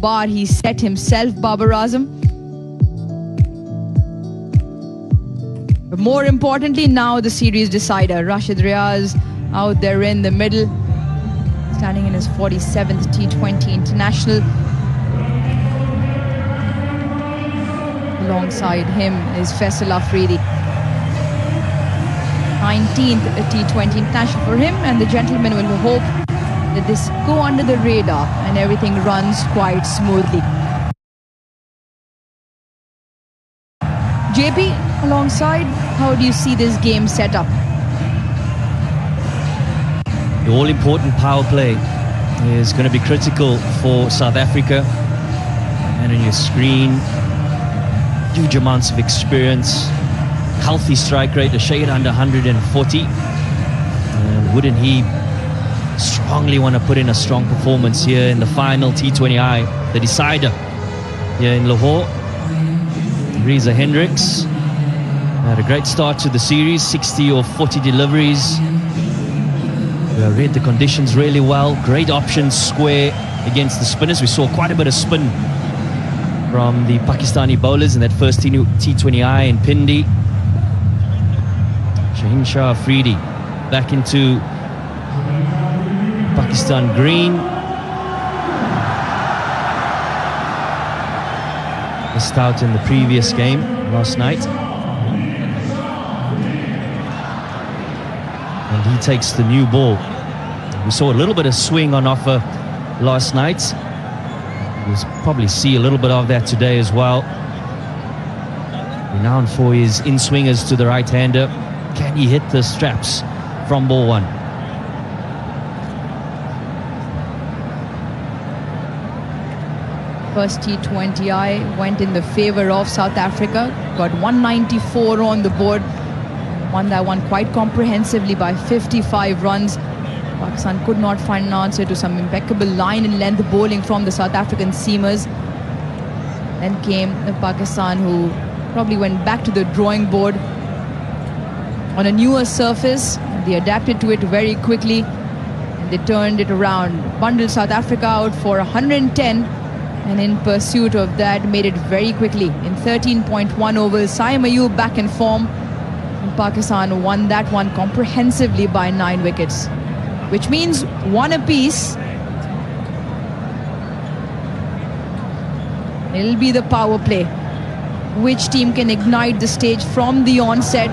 bar he set himself, Babar Azam. But more importantly, now the series decider. Rashid Riaz out there in the middle, standing in his 47th T20 International. Alongside him is Faisal Afridi. 19th T20 International for him, and the gentleman will hope that this go under the radar and everything runs quite smoothly. JP, alongside, how do you see this game set up? The all-important power play is going to be critical for South Africa. And on your screen, huge amounts of experience, healthy strike rate, a shade under 140. And wouldn't he strongly want to put in a strong performance here in the final T20I, the decider here in Lahore. Reza Hendricks had a great start to the series, 60 or 40 deliveries. Read the conditions really well. Great options square against the spinners. We saw quite a bit of spin from the Pakistani bowlers in that first T20I in Pindi. Shaheen Shah Afridi back into Pakistan green. Missed out in the previous game last night. And he takes the new ball. We saw a little bit of swing on offer last night. We'll probably see a little bit of that today as well. Renowned for his in-swingers to the right-hander. Can he hit the straps from ball one? First T20I went in the favour of South Africa. Got 194 on the board. Won that one quite comprehensively by 55 runs. Pakistan could not find an answer to some impeccable line and length bowling from the South African seamers. Then came the Pakistan, who probably went back to the drawing board on a newer surface. They adapted to it very quickly and they turned it around. Bundled South Africa out for 110, and in pursuit of that made it very quickly. In 13.1 overs, Saim Ayub back in form. And Pakistan won that one comprehensively by 9 wickets, which means 1 apiece. It'll be the power play. Which team can ignite the stage from the onset?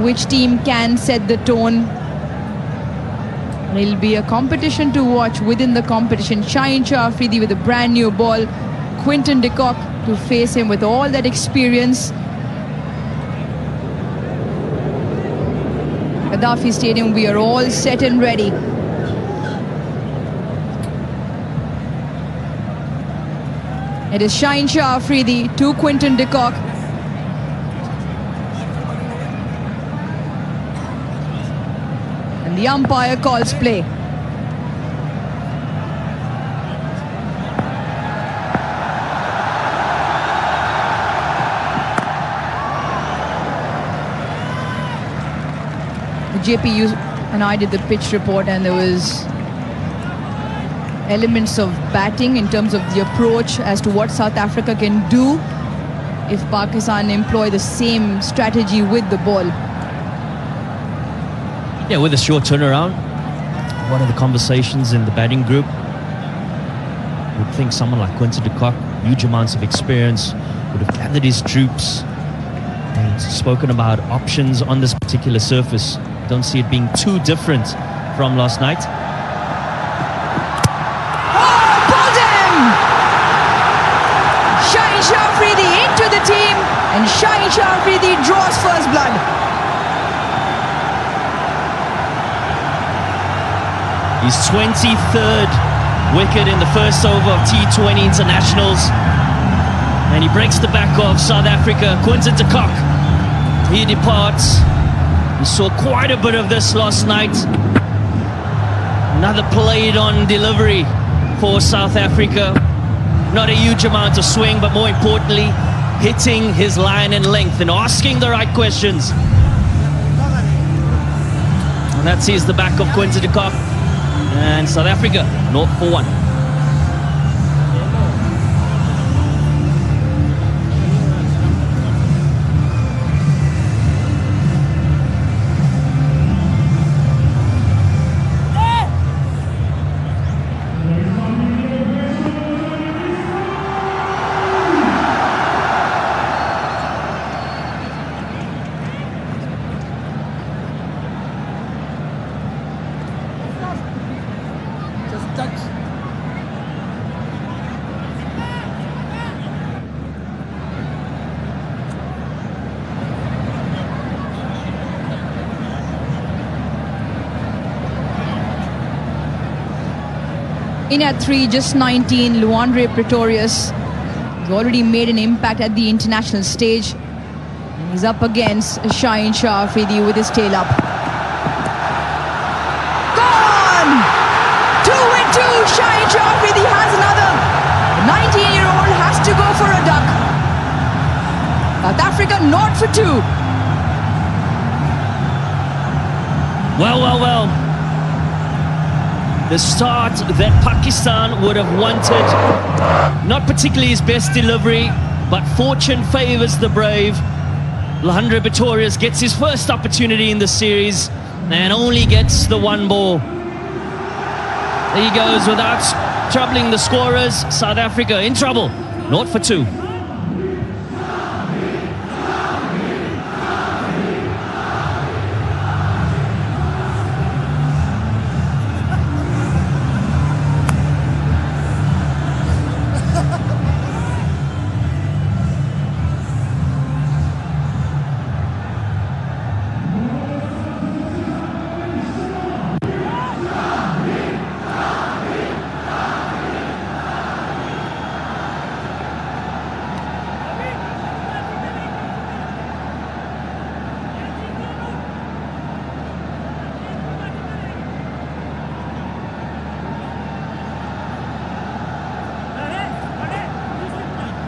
Which team can set the tone? It'll be a competition to watch within the competition. Shaheen Shah Afridi with a brand new ball. Quinton de Kock to face him with all that experience. Gaddafi Stadium, we are all set and ready. It is Shaheen Shah Afridi to Quinton de Kock. And the umpire calls play. JP and I did the pitch report, and there was elements of batting in terms of the approach as to what South Africa can do if Pakistan employ the same strategy with the ball. Yeah, with a short turnaround, one of the conversations in the batting group would think someone like Quinton de Kock, huge amounts of experience, would have gathered his troops and spoken about options on this particular surface. Don't see it being too different from last night. Shaheen Shah Afridi into the team, and Shaheen Shah Afridi draws first blood. His 23rd wicket in the first over of T20 internationals, and he breaks the back of South Africa. Quinton de Kock, he departs. We saw quite a bit of this last night. Another played on delivery for South Africa. Not a huge amount of swing, but more importantly, hitting his line and length and asking the right questions. And that sees the back of Quinton de Kock. And South Africa, 0 for 1. In at 3, just 19, Luandre Pretorius has already made an impact at the international stage. And he's up against Shaheen Shah Afridi with his tail up. Gone! 2-2, Shaheen Shah Afridi has another. The 19-year-old has to go for a duck. South Africa not for 2. Well. The start that Pakistan would have wanted. Not particularly his best delivery, but fortune favours the brave. Luandre Pretorius gets his first opportunity in the series and only gets the 1 ball. There he goes without troubling the scorers. South Africa in trouble, 0 for 2.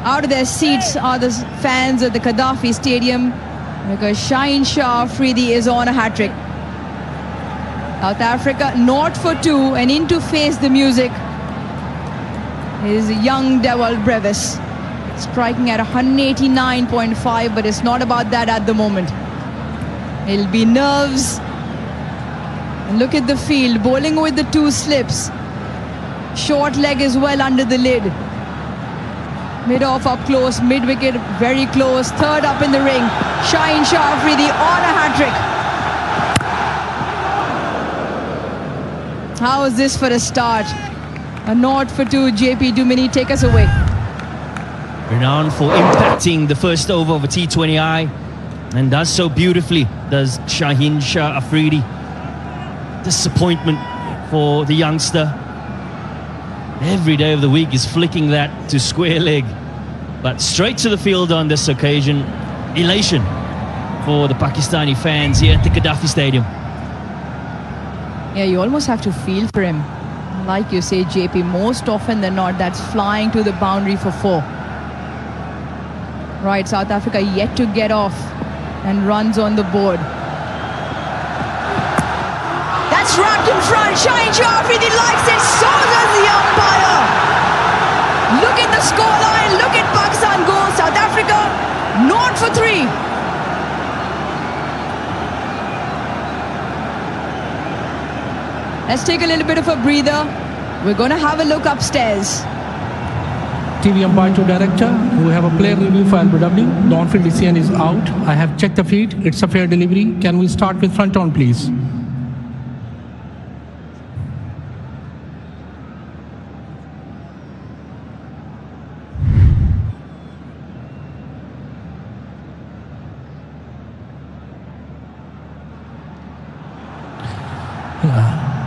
Out of their seats are the fans at the Gaddafi Stadium because Shaheen Shah Afridi is on a hat-trick. South Africa 0 for 2, and in to face the music is young Dewald Brevis, striking at 189.5, but it's not about that at the moment. It'll be nerves. And look at the field, bowling with the 2 slips. Short leg as well under the lid. Mid-off up close, mid-wicket very close, third up in the ring. Shaheen Shah Afridi on a hat-trick. How is this for a start? A 0 for 2, JP Dumini, take us away. Renowned for impacting the first over of a T20I, and does so beautifully, does Shaheen Shah Afridi. Disappointment for the youngster. Every day of the week is flicking that to square leg, but straight to the field on this occasion. Elation for the Pakistani fans here at the Gaddafi Stadium. Yeah, you almost have to feel for him. Like you say, JP, most often than not, that's flying to the boundary for 4. Right, South Africa yet to get off and runs on the board. That's wrapped in front. Shaheen Shah Afridi likes it. So does the umpire. Look at the scoreline. Look at Pakistan go. South Africa 0 for 3. Let's take a little bit of a breather. We're going to have a look upstairs. TV umpire to director, we have a player review for LBW. The on-field decision is out. I have checked the feed. It's a fair delivery. Can we start with front on, please?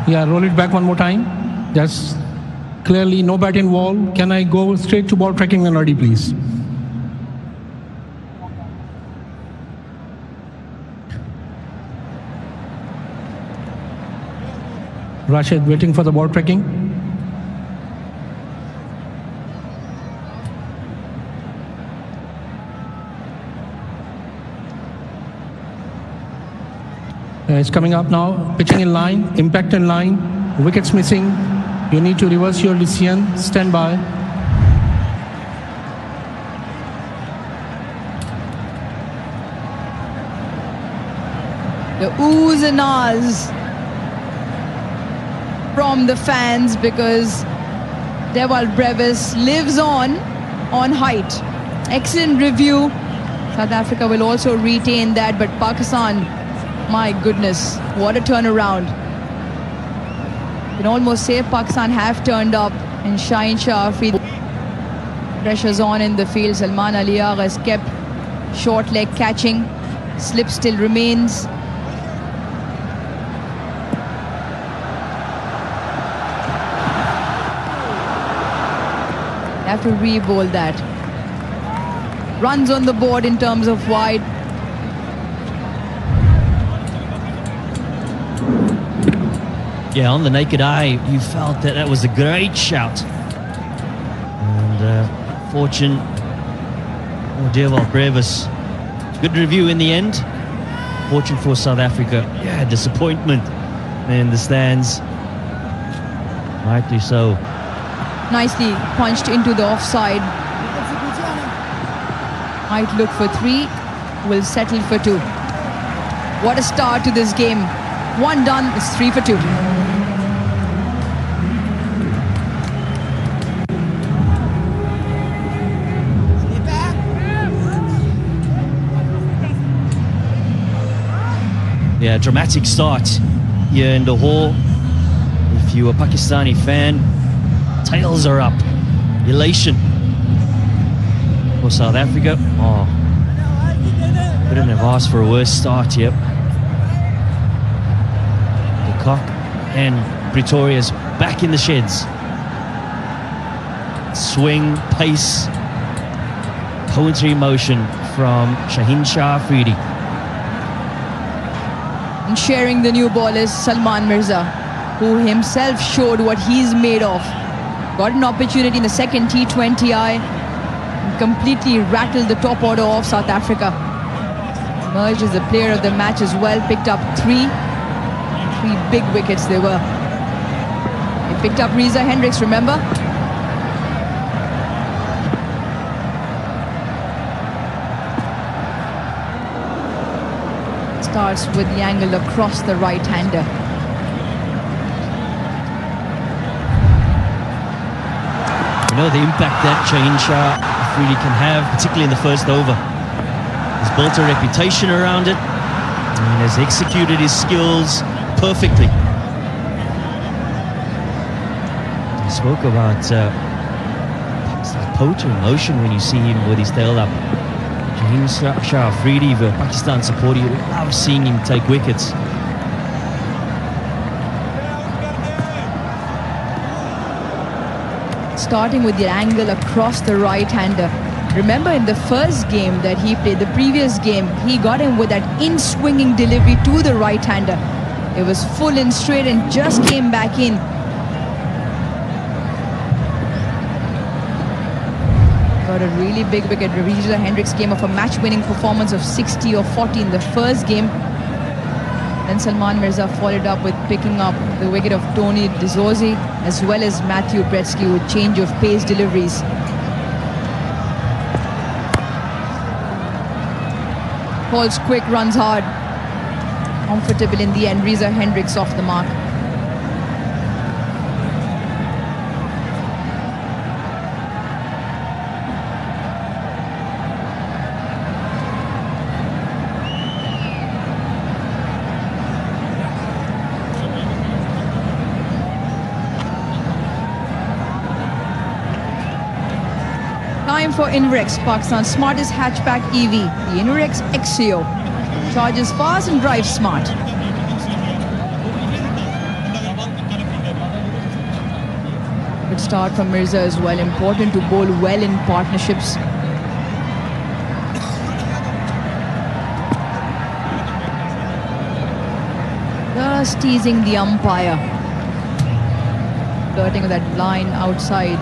Yeah, roll it back one more time. Just clearly no bat involved. Can I go straight to ball tracking when ready, please? Rashid waiting for the ball tracking. It's coming up now, pitching in line, impact in line, wickets missing. You need to reverse your decision, stand by. The oohs and ahs from the fans because Dewald Brevis lives on height. Excellent review. South Africa will also retain that, but Pakistan, my goodness, what a turnaround. You can almost say Pakistan have turned up, and Shaheen Shah Afridi. Pressure's on in the field. Salman Ali Agha has kept short leg catching. Slip still remains. have to re-bowl that. Runs on the board in terms of wide. Yeah, on the naked eye, you felt that that was a great shout. And fortune, oh dear, well, Brevis. Good review in the end. Fortune for South Africa. Yeah, disappointment in the stands. Rightly so. Nicely punched into the offside. Might look for 3, will settle for 2. What a start to this game. 1 done, it's 3 for 2. Yeah, dramatic start here in Lahore. If you're a Pakistani fan, tails are up. Elation for South Africa. Oh, couldn't have asked for a worse start here. The Cock and Pretoria's back in the sheds. Swing, pace, poetry motion from Shaheen Shah Afridi. And sharing the new ball is Salman Mirza, who himself showed what he's made of. Got an opportunity in the second T20I and completely rattled the top order of South Africa. Emerged as the player of the match as well, picked up 3 big wickets they were. He picked up Reza Hendricks, remember? Starts with the angle across the right-hander. You know the impact that Shaheen Shah Afridi can have, particularly in the first over. He's built a reputation around it and has executed his skills perfectly. I spoke about poetry in motion when you see him with his tail up. Shaheen Shah Afridi, the Pakistan supporter, you love seeing him take wickets. Starting with the angle across the right-hander. Remember in the first game that he played, the previous game, he got him with that in-swinging delivery to the right-hander. It was full and straight and just came back in. Got a really big wicket. Reza Hendricks came off a match-winning performance of 60 or 40 in the first game. Then Salman Mirza followed up with picking up the wicket of Tony Dizorzi as well as Matthew Bretsky with change of pace deliveries. Calls quick, runs hard. Comfortable in the end. Reza Hendricks off the mark. Time for Inrex, Pakistan's smartest hatchback EV, the Inrex Exio. Charges fast and drives smart. Good start from Mirza as well. Important to bowl well in partnerships. Just teasing the umpire. Flirting with that line outside.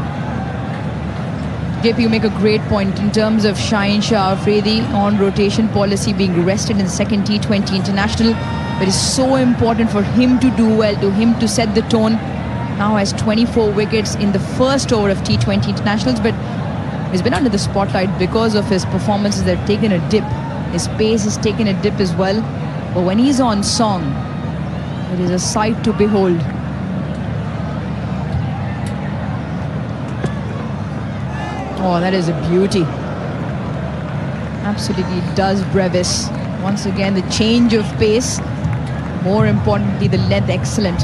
JP, you make a great point in terms of Shaheen Shah Afridi on rotation policy being rested in the second T20 international. But it's so important for him to do well, to him to set the tone. Now has 24 wickets in the first over of T20 internationals, but he's been under the spotlight because of his performances that have taken a dip. His pace has taken a dip as well. But when he's on song, it is a sight to behold. Oh, that is a beauty. Absolutely does Brevis. Once again, the change of pace. More importantly, the length excellent.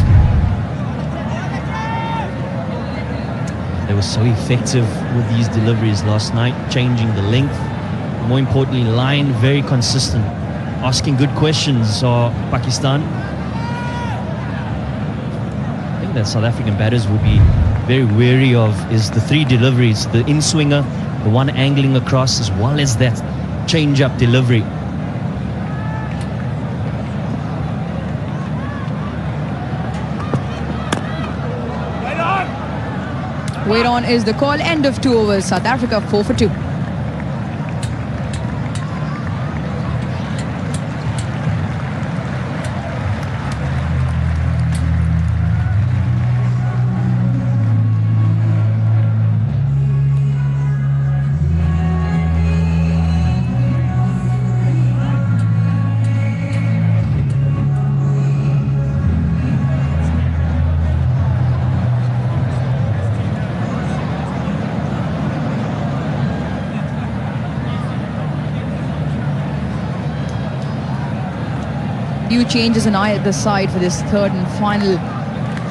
They were so effective with these deliveries last night, changing the length. More importantly, line very consistent. Asking good questions are Pakistan. I think that South African batters will be very wary of is the three deliveries, the in-swinger, the one angling across, as well as that change-up delivery. Wait on is the call. End of 2 overs. South Africa 4 for 2. Few changes on either side for this third and final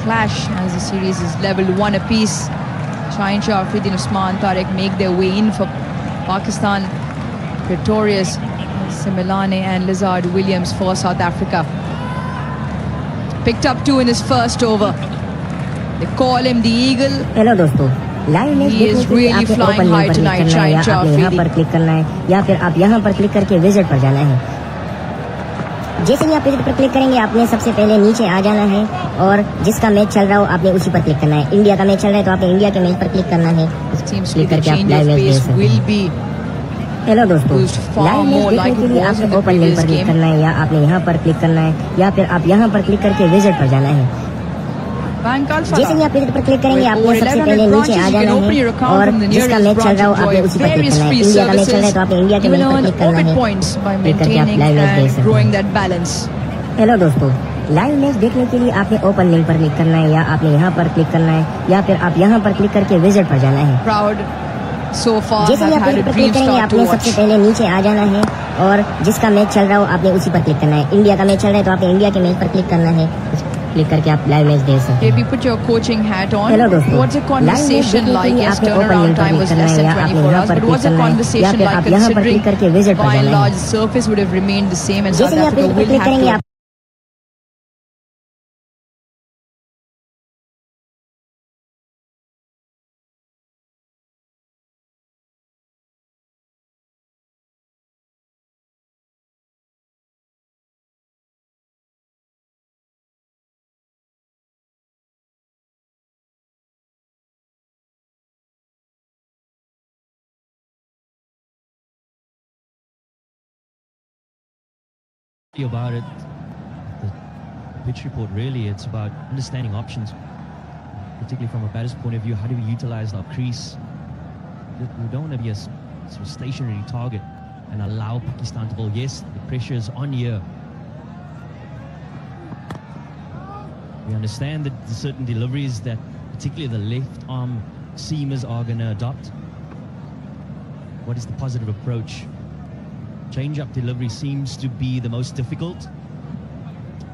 clash as the series is level 1 apiece. Shaheen Shah, Afridi, Usman Tariq make their way in for Pakistan. Pretorius, Similane and Lizard Williams for South Africa. Picked up 2 in his first over. They call him the Eagle. Hello दोस्तों, live match देखने के लिए आपने open link पर click करना है या आपने यहाँ पर क्लिक करना है या फिर आप यहाँ पर क्लिक करके विजिट पर जाना है। जैसे ही आप विजिट पर क्लिक करेंगे आपने सबसे पहले नीचे आ जाना है और जिसका मैच चल रहा हो आपने उसी पर क्लिक करना है। इंडिया का मैच चल रहा है तो आपने इंडिया के मैच पर क्लिक करना है। क्लिक करके आप लाइव मैच देख सकते हैं। हेलो दोस्तों, लाइव मैच देखने के लिए आपने ओपन लिंक पर क्लिक करना है या आपने यहाँ पर क्लिक करना है या फिर आप यहाँ पर क्लिक करके विजिट पर जाना है। जैसे ही आप विजिट पर क्लिक करेंगे आपने सबसे पहले नीचे आ जाना है और जिसका मैच चल रहा हो आपने उसी पर क्लिक करना है। इंडिया का मैच चल रहा है तो आपने इंडिया के मैच पर क्लिक करना है। क्लिक करके आप लाइव मैच देख सकते हैं। हेलो दोस्तों, लाइव मैच देखने के लिए आपने ओपन लिंक पर क्लिक करना है या आपने यहाँ पर क्लिक करना है या फिर आप यहाँ पर क्लिक करके विजिट पर जाना है। जैसे ही आप विजिट पर क्लिक करेंगे आपने सबसे पहले नीचे आ जाना है और जिसका मैच चल रहा हो आपने उसी पर क्लिक करना है। इंडिया का मैच चल रहा है तो आपने इंडिया के मैच पर क्लिक करना है। क्लिक करके आप लाइव मैच देख सकते हैं। put your coaching hat on. Hello दोस्तों, what's the conversation like? Yes, turnaround time was less than 24 hours, but what's the conversation like considering by and large surface would have remained the same and South Africa will have to... About it, the pitch report really, it's about understanding options, particularly from a batter's point of view. How do we utilize our crease? We don't want to be a sort of stationary target and allow Pakistan to bowl. Yes, the pressure is on here. We understand that the certain deliveries that particularly the left arm seamers are going to adopt. What is the positive approach? Change-up delivery seems to be the most difficult.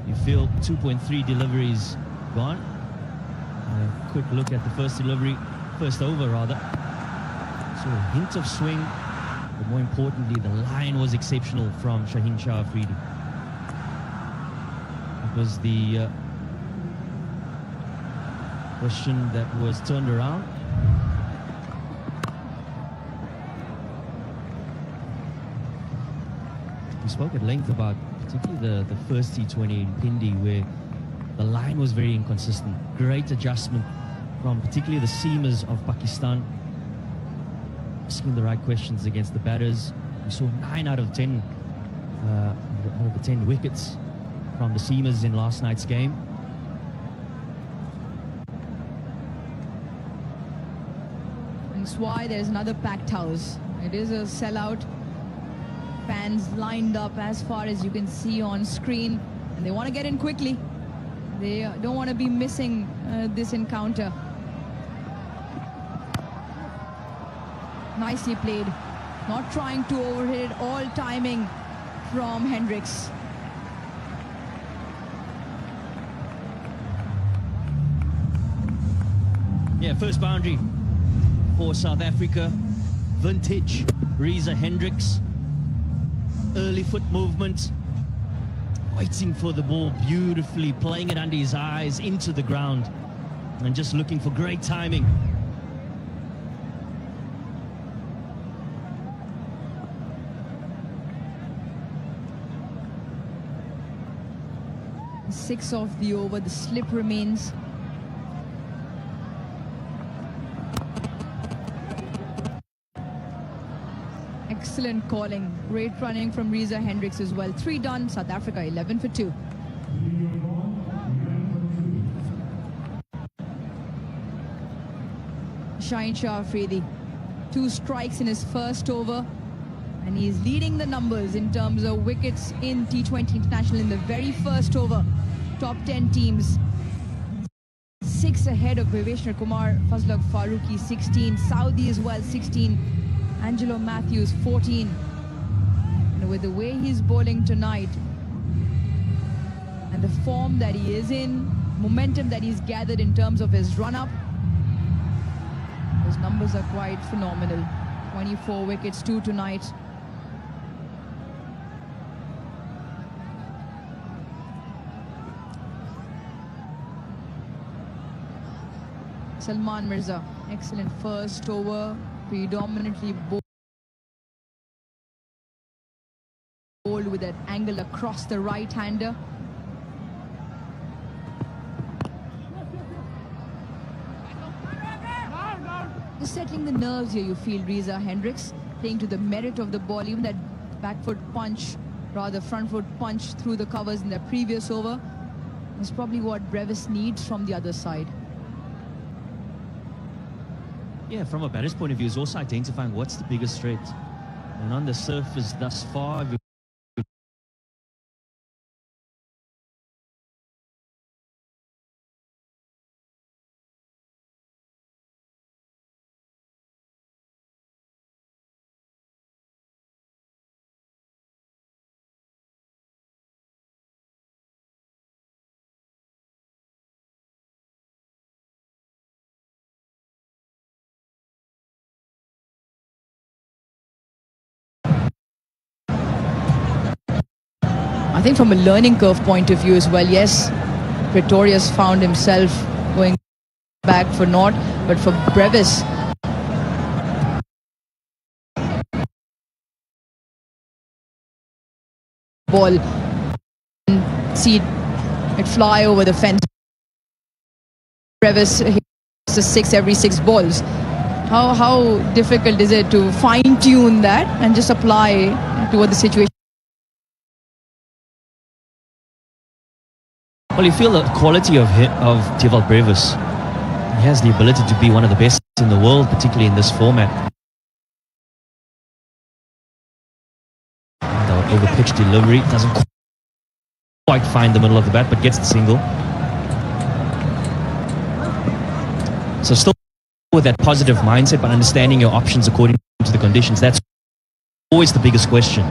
You feel 2.3 deliveries gone. A quick look at the first over rather. So a hint of swing, but more importantly, the line was exceptional from Shaheen Shah Afridi. It was the question that was turned around. We spoke at length about particularly the first T20 in Pindi, where the line was very inconsistent. Great adjustment from particularly the seamers of Pakistan, asking the right questions against the batters. We saw 9 out of 10 wickets from the seamers in last night's game. That's why there's another packed house. It is a sellout. Fans lined up as far as you can see on screen, and they want to get in quickly. They don't want to be missing this encounter. Nicely played, not trying to overhit it, all timing from Hendricks. Yeah, first boundary for South Africa. Vintage Reza Hendricks. Early foot movement, waiting for the ball beautifully, playing it under his eyes into the ground. and just looking for great timing. Six off the over, the slip remains. Excellent calling, great running from Reza Hendricks as well. 3 done, South Africa 11 for 2. Shaheen Shah Afridi, 2 strikes in his first over, and he's leading the numbers in terms of wickets in T20 International in the very first over. Top 10 teams, 6 ahead of Viveshwar Kumar, Fazlak Farooqi 16, Saudi as well 16, Angelo Matthews 14. And with the way he's bowling tonight and the form that he is in, momentum that he's gathered in terms of his run-up, those numbers are quite phenomenal. 24 wickets, 2 tonight. Salman Mirza, excellent first over, predominantly bowled with that angle across the right-hander. Just settling the nerves here, you feel, Reza Hendricks, playing to the merit of the ball. Even that back foot punch, rather front foot punch through the covers in the previous over is probably what Brevis needs from the other side. Yeah, from a batter's point of view, is also identifying what's the biggest threat. And on the surface thus far, I think from a learning curve point of view as well, yes, Pretorius found himself going back for naught, but for Brevis, ball and see it fly over the fence. Brevis hits a 6 every 6 balls. How difficult is it to fine-tune that and just apply to what the situation? well, you feel the quality of Tewald Brevis. He has the ability to be one of the best in the world, particularly in this format. The over-pitch delivery doesn't quite find the middle of the bat, but gets the single. So still with that positive mindset, but understanding your options according to the conditions. That's always the biggest question.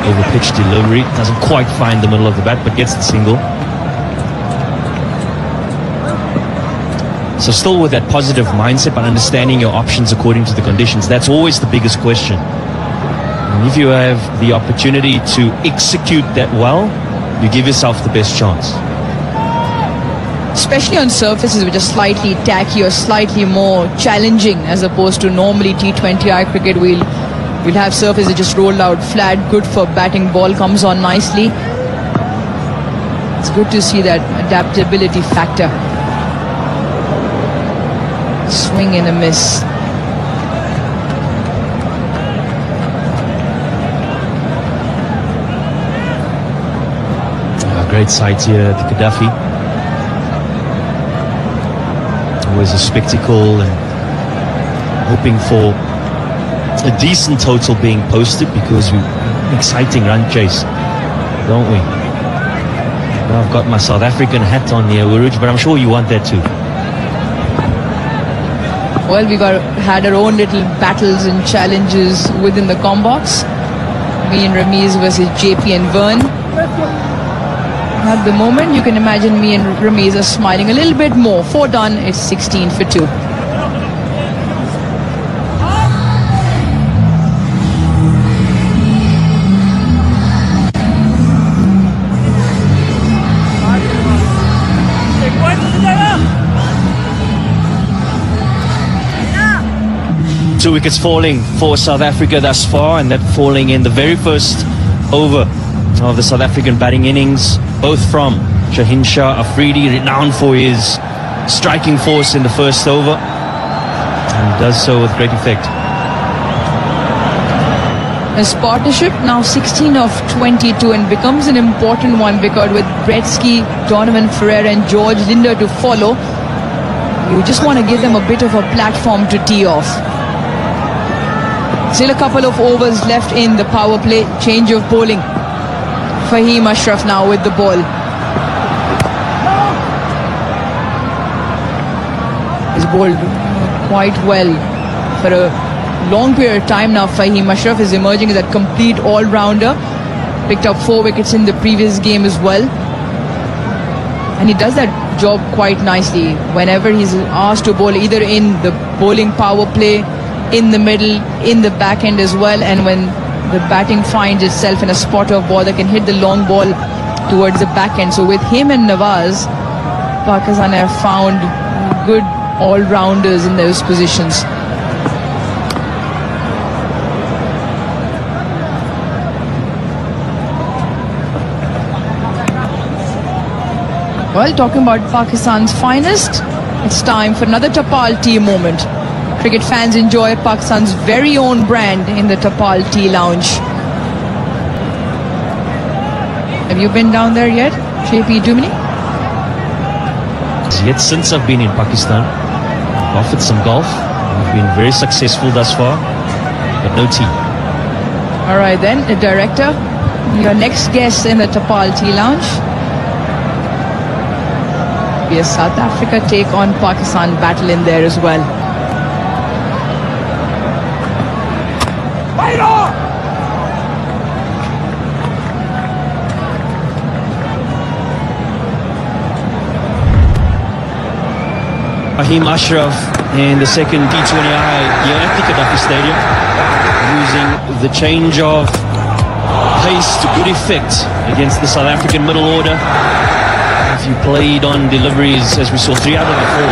Over-pitch delivery doesn't quite find the middle of the bat, but gets the single. So still with that positive mindset, but understanding your options according to the conditions. That's always the biggest question. And if you have the opportunity to execute that well, you give yourself the best chance. Especially on surfaces which are slightly tacky or slightly more challenging, as opposed to normally T20I cricket, we'll have surfaces just rolled out flat, good for batting. Ball comes on nicely. It's good to see that adaptability factor. Swing and a miss. Great sight here at the Gaddafi. Always a spectacle, and hoping for a decent total being posted, because we're exciting run chase, don't we? Well, I've got my South African hat on here, Wuruj, but I'm sure you want that too. Well, we had our own little battles and challenges within the combox. Me and Ramiz versus JP and Vern. At the moment, you can imagine me and Ramiz are smiling a little bit more. 4 done, it's 16 for 2. Two wickets falling for South Africa thus far, and that falling in the very first over of the South African batting innings, both from Shaheen Shah Afridi, renowned for his striking force in the first over, and does so with great effect. His partnership now 16 of 22 and becomes an important one, because with Gretzky, Donovan Ferreira and George Linder to follow, you just want to give them a bit of a platform to tee off. Still a couple of overs left in the power play. Change of bowling. Fahim Ashraf now with the ball. He's bowled quite well for a long period of time now. Fahim Ashraf is emerging as a complete all-rounder. Picked up 4 wickets in the previous game as well. And he does that job quite nicely whenever he's asked to bowl, either in the bowling power play, in the middle, in the back end as well, and when the batting finds itself in a spot of ball that can hit the long ball towards the back end. So with him and Nawaz, Pakistan have found good all-rounders in those positions. Well, talking about Pakistan's finest, it's time for another Tapal tea moment. Cricket fans enjoy Pakistan's very own brand in the Tapal Tea Lounge. Have you been down there yet, JP Dumini? Yet since I've been in Pakistan, I've offered some golf. I've been very successful thus far, but no tea. All right then, the director, your next guest in the Tapal Tea Lounge. Yes, South Africa take on Pakistan battle in there as well. Fahim Ashraf in the second T20I here at the Gaddafi Stadium, using the change of pace to good effect against the South African middle order. If you played on deliveries, as we saw, 3 out of the 4.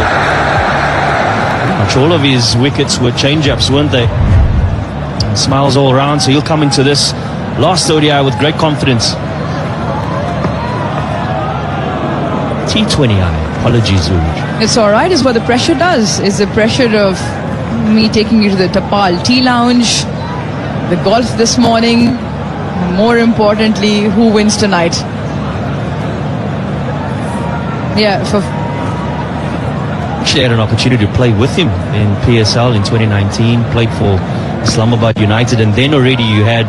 Pretty much all of his wickets were change-ups, weren't they? And smiles all around, so he'll come into this last ODI with great confidence. T20I. Apologies, Uruj. It's all right. It's what the pressure does. It's the pressure of me taking you to the Tapal Tea Lounge, the golf this morning, and more importantly, who wins tonight. Yeah, Actually had an opportunity to play with him in PSL in 2019, played for Islamabad United, and then already he had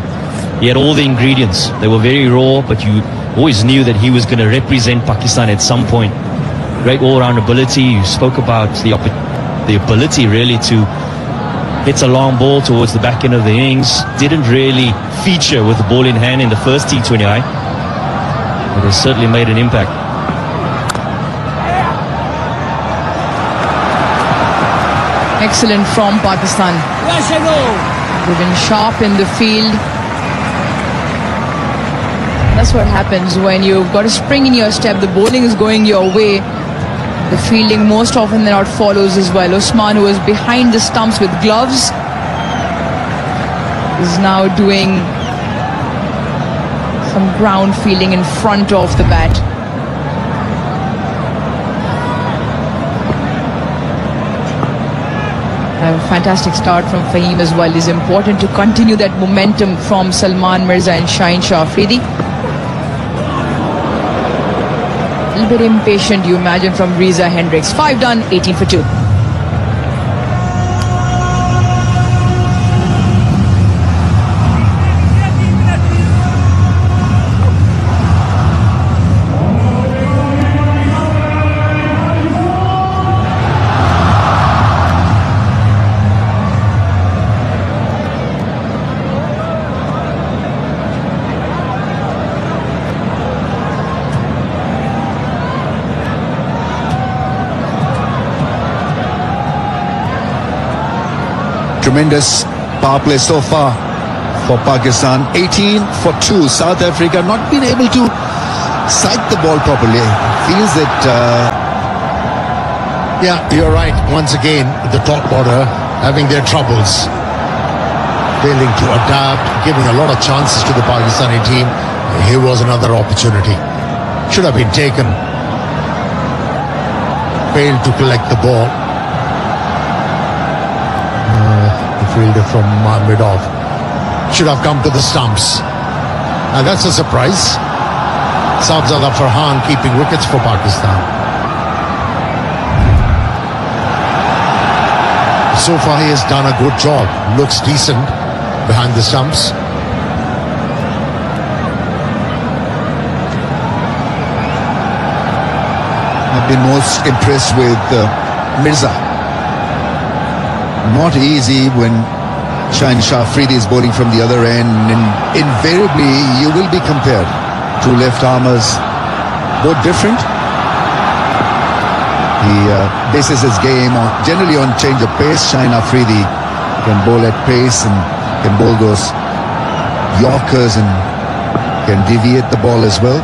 all the ingredients. They were very raw, but you always knew that he was going to represent Pakistan at some point. Great all-round ability. You spoke about the ability really to hit a long ball towards the back end of the innings. Didn't really feature with the ball in hand in the first T20I, but has certainly made an impact. excellent from Pakistan. They've been sharp in the field. That's what happens when you've got a spring in your step. The bowling is going your way. The fielding most often than not follows as well. Usman, who was behind the stumps with gloves, is now doing some ground fielding in front of the bat. A fantastic start from Fahim as well. It's important to continue that momentum from Salman Mirza and Shaheen Shah Afridi. A little bit impatient, you imagine, from Reza Hendricks. 5 done, 18 for 2. Tremendous power play so far for Pakistan. 18 for 2. South Africa not been able to sight the ball properly. Feels that... Yeah, you're right. Once again, the top order having their troubles. Failing to adapt, giving a lot of chances to the Pakistani team. Here was another opportunity. Should have been taken. Failed to collect the ball. The fielder from Midov should have come to the stumps. And that's a surprise. Sabzada Farhan keeping wickets for Pakistan. So far he has done a good job. Looks decent behind the stumps. I've been most impressed with Mirza. Not easy when Shaheen Shah Afridi is bowling from the other end, and invariably you will be compared to left armers, both different. He bases his game generally on change of pace. Shaheen Afridi can bowl at pace and can bowl those Yorkers and can deviate the ball as well.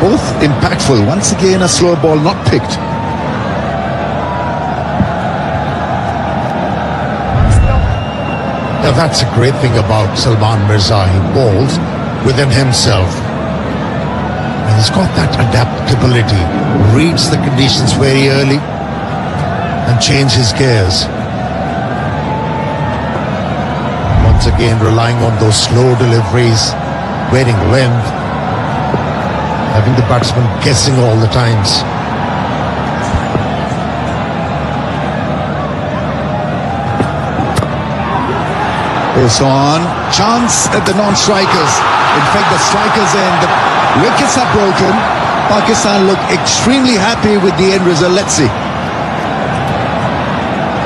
Both impactful. Once again, a slow ball not picked. Now that's a great thing about Salman Mirza. He bowls within himself. And he's got that adaptability. Reads the conditions very early and change his gears. Once again, relying on those slow deliveries, waiting length, having the batsman guessing all the times. It's on. Chance at the non-strikers. In fact, the strikers end. The wickets are broken. Pakistan look extremely happy with the end result. Let's see.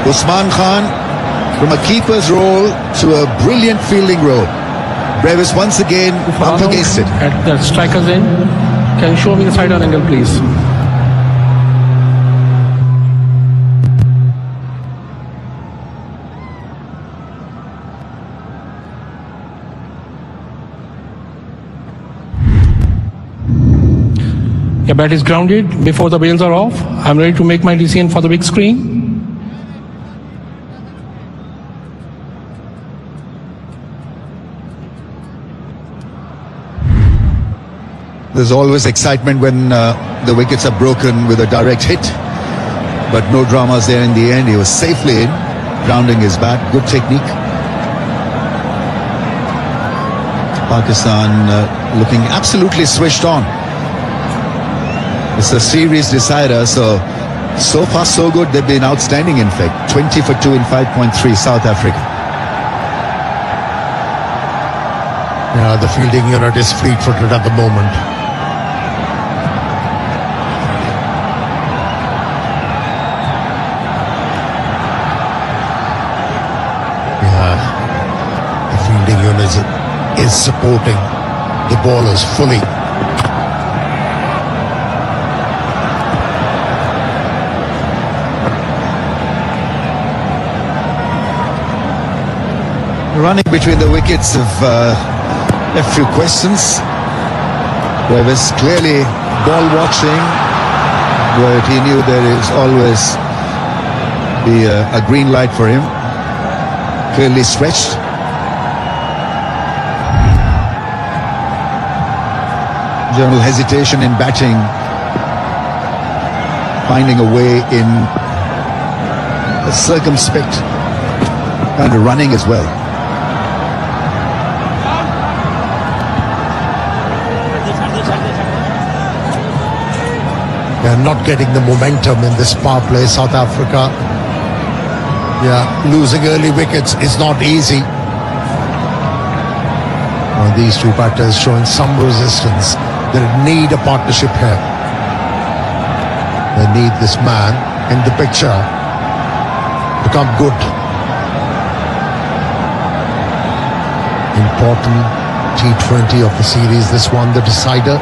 Usman Khan, from a keeper's role to a brilliant fielding role. Brevis once again up against it. At the striker's end. Can you show me the side on angle, please? Your bat is grounded. Before the bails are off, I'm ready to make my decision for the big screen. There's always excitement when the wickets are broken with a direct hit, but no dramas there in the end. He was safely in, grounding his bat. Good technique. Pakistan looking absolutely switched on. It's a series decider, so far so good. They've been outstanding, in fact. 20 for 2 in 5.3, South Africa. Yeah, the fielding unit is fleet-footed at the moment. Yeah, the fielding unit is supporting the bowlers fully. Running between the wickets have left few questions. Brevis clearly ball watching, but he knew there is always be a green light for him. Clearly stretched. General hesitation in batting, finding a way in a circumspect kind of running as well. They're not getting the momentum in this power play, South Africa. Yeah, losing early wickets is not easy. Well, these two batters showing some resistance. They need a partnership here. They need this man in the picture to come good. Important T20 of the series, this one, the decider.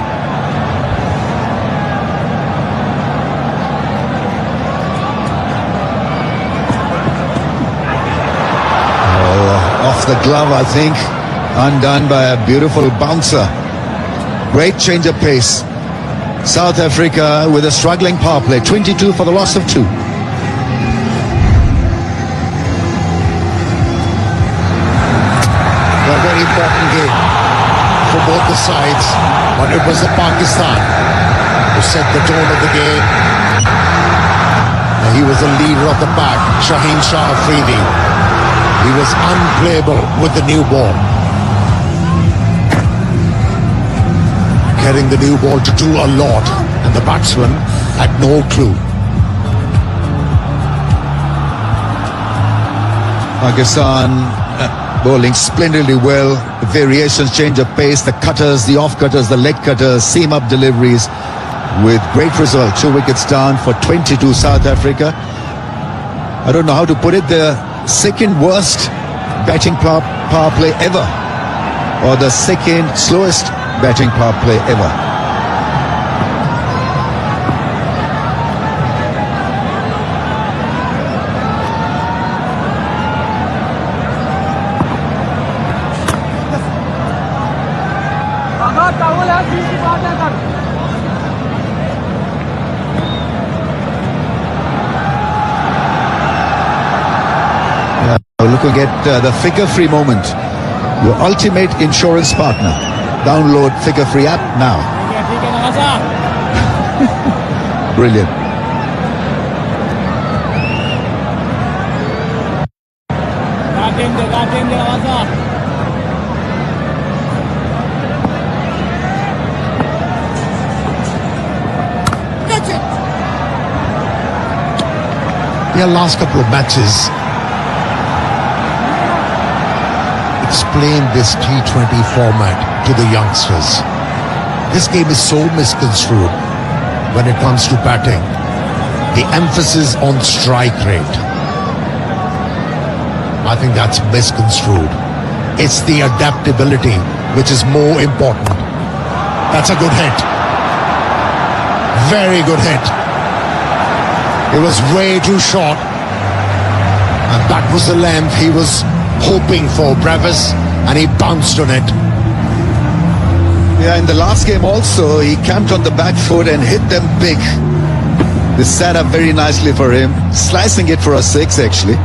the glove, I think, undone by a beautiful bouncer. Great change of pace. South Africa with a struggling power play, 22 for the loss of 2. A very important game for both the sides, but it was the Pakistan who set the tone of the game. And he was the leader of the pack, Shaheen Shah Afridi. He was unplayable with the new ball. Getting the new ball to do a lot, and the batsman had no clue. Pakistan bowling splendidly well. The variations, change of pace, the cutters, the off cutters, the leg cutters, seam up deliveries with great result. 2 wickets down for 22 South Africa. I don't know how to put it, the second worst batting power play ever, or the second slowest batting power play ever. Looking at the Figure Free moment, your ultimate insurance partner. Download Figure Free app now. Brilliant. Their last couple of matches explain this T20 format to the youngsters. This game is so misconstrued when it comes to batting. The emphasis on strike rate, I think that's misconstrued. It's the adaptability which is more important. That's a good hit. Very good hit. It was way too short, and that was the length he was hoping for, Brevis, and he bounced on it. Yeah, in the last game also, he camped on the back foot and hit them big. This set up very nicely for him, slicing it for a 6 actually.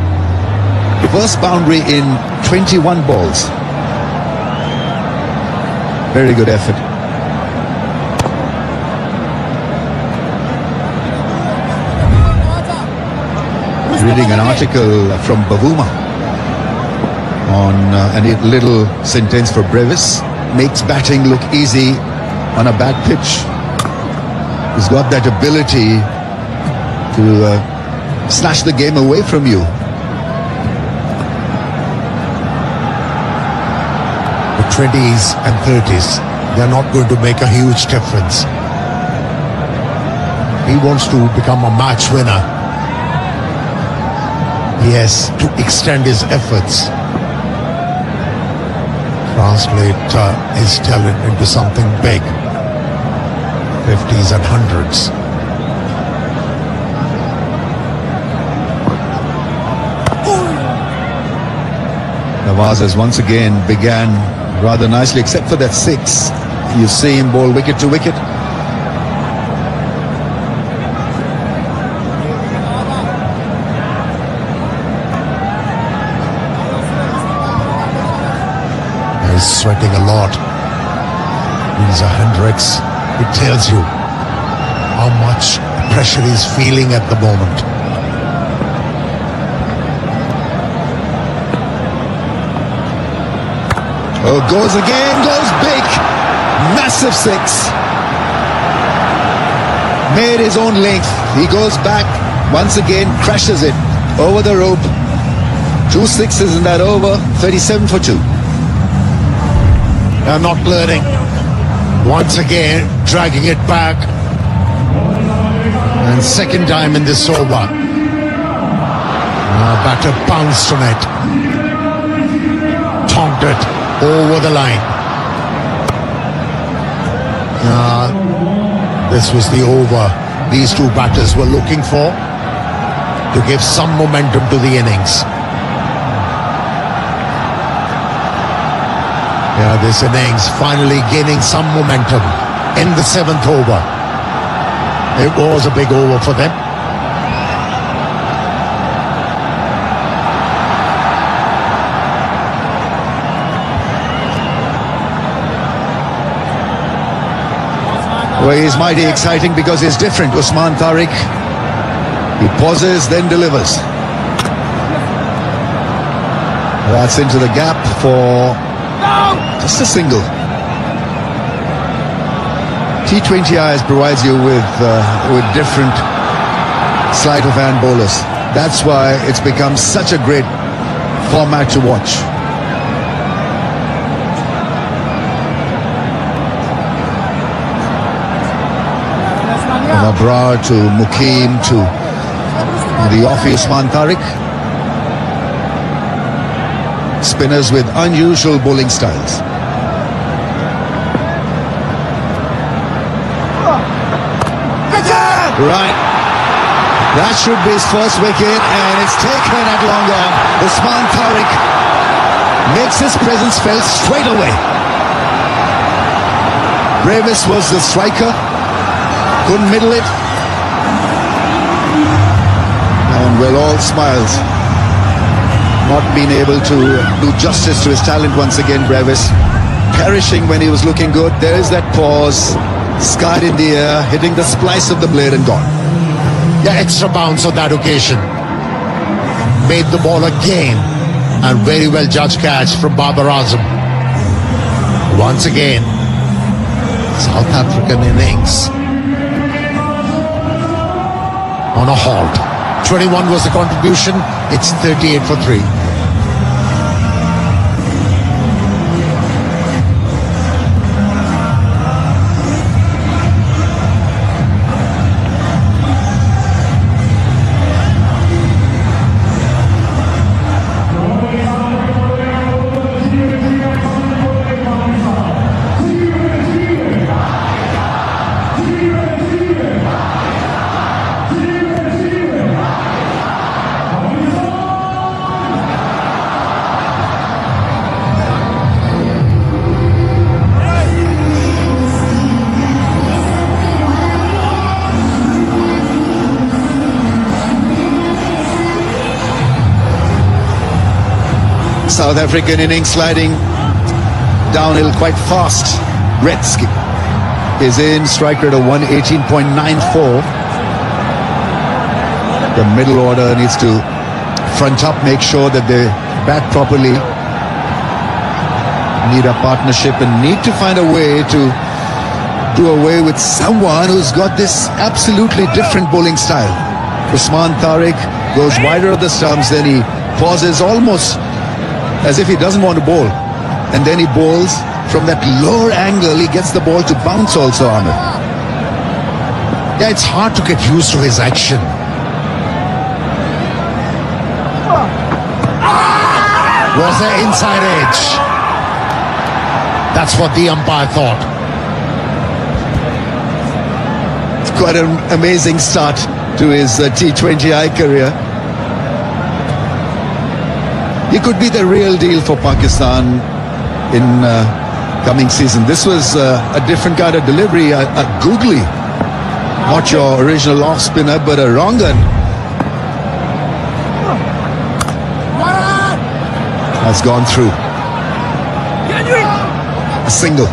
First boundary in 21 balls. Very good effort. Reading an article from Bavuma on a little sentence for Brevis. Makes batting look easy on a bad pitch. He's got that ability to snatch the game away from you. The 20s and 30s, they're not going to make a huge difference. He wants to become a match winner. He has to extend his efforts. Translate his talent into something big. 50s and 100s. Nawaz has once again began rather nicely, except for that 6. You see him bowl wicket to wicket. He's sweating a lot. These are Hendricks. It tells you how much pressure he's feeling at the moment. Oh, goes again, goes big. Massive 6. Made his own length. He goes back once again, crashes it over the rope. 2 6s in that over, 37 for 2. They're not learning. Once again, dragging it back. And second time in this over. Batter pounced on it. Tonked it over the line. This was the over these two batters were looking for to give some momentum to the innings. This innings finally gaining some momentum in the 7th over. It was a big over for them. Well, he's mighty exciting because he's different. Usman Tariq, he pauses, then delivers. That's into the gap for just a single. T20I provides you with different sleight of hand bowlers. That's why it's become such a great format to watch. From Abrar to Mukim to the off Usman Tariq. Spinners with unusual bowling styles. Right. That should be his first wicket, and it's taken at long on. Usman Tariq makes his presence felt straight away. Brevis was the striker, couldn't middle it. And well, all smiles. Not being able to do justice to his talent once again, Brevis. Perishing when he was looking good. There is that pause, skied in the air, hitting the splice of the blade and gone. Yeah, extra bounce on that occasion. Made the ball again. And very well judged catch from Babar Azam. Once again, South African innings on a halt. 21 was the contribution. It's 38 for 3. South African innings sliding downhill quite fast. Redski is in, strike rate of 118.94. The middle order needs to front up, make sure that they bat properly. Need a partnership and need to find a way to do away with someone who's got this absolutely different bowling style. Usman Tariq goes wider of the stumps, then he pauses almost as if he doesn't want to bowl, and then he bowls from that lower angle. He gets the ball to bounce also on it. Yeah, it's hard to get used to his action. Was there inside edge? That's what the umpire thought. It's quite an amazing start to his T20I career. He could be the real deal for Pakistan in coming season. This was a different kind of delivery, a googly. Not your original off spinner, but a wrong one. That's gone through. A single.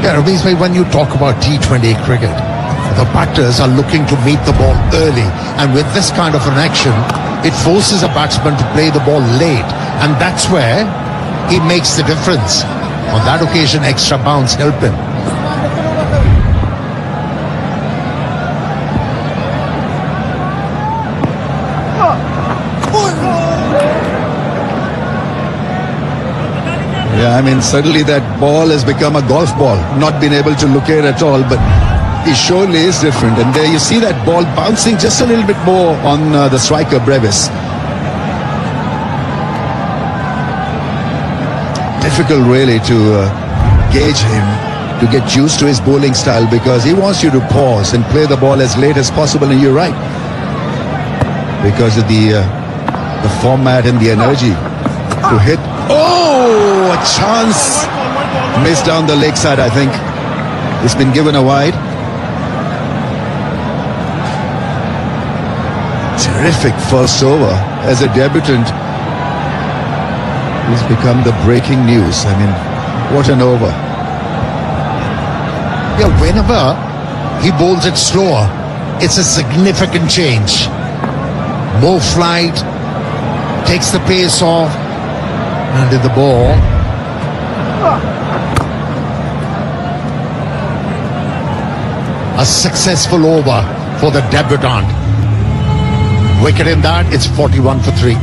Yeah, Ramesh, when you talk about T20 cricket, the batters are looking to meet the ball early, and with this kind of an action, it forces a batsman to play the ball late, and that's where he makes the difference. On that occasion, extra bounce helped him. Yeah, I mean, suddenly that ball has become a golf ball. Not been able to locate at all, but he surely is different. And there you see that ball bouncing just a little bit more on the striker, Brevis. Difficult really to gauge him, to get used to his bowling style, because he wants you to pause and play the ball as late as possible, and you're right. Because of the format and the energy. to hit. Oh, a chance. Missed down the leg side, I think. It's been given a wide. Terrific first over. As a debutant, he's become the breaking news. I mean, what an over. Yeah, whenever he bowls it slower, it's a significant change. More flight, takes the pace off, and in the ball. A successful over for the debutant. Wicket in that, it's 41 for 3.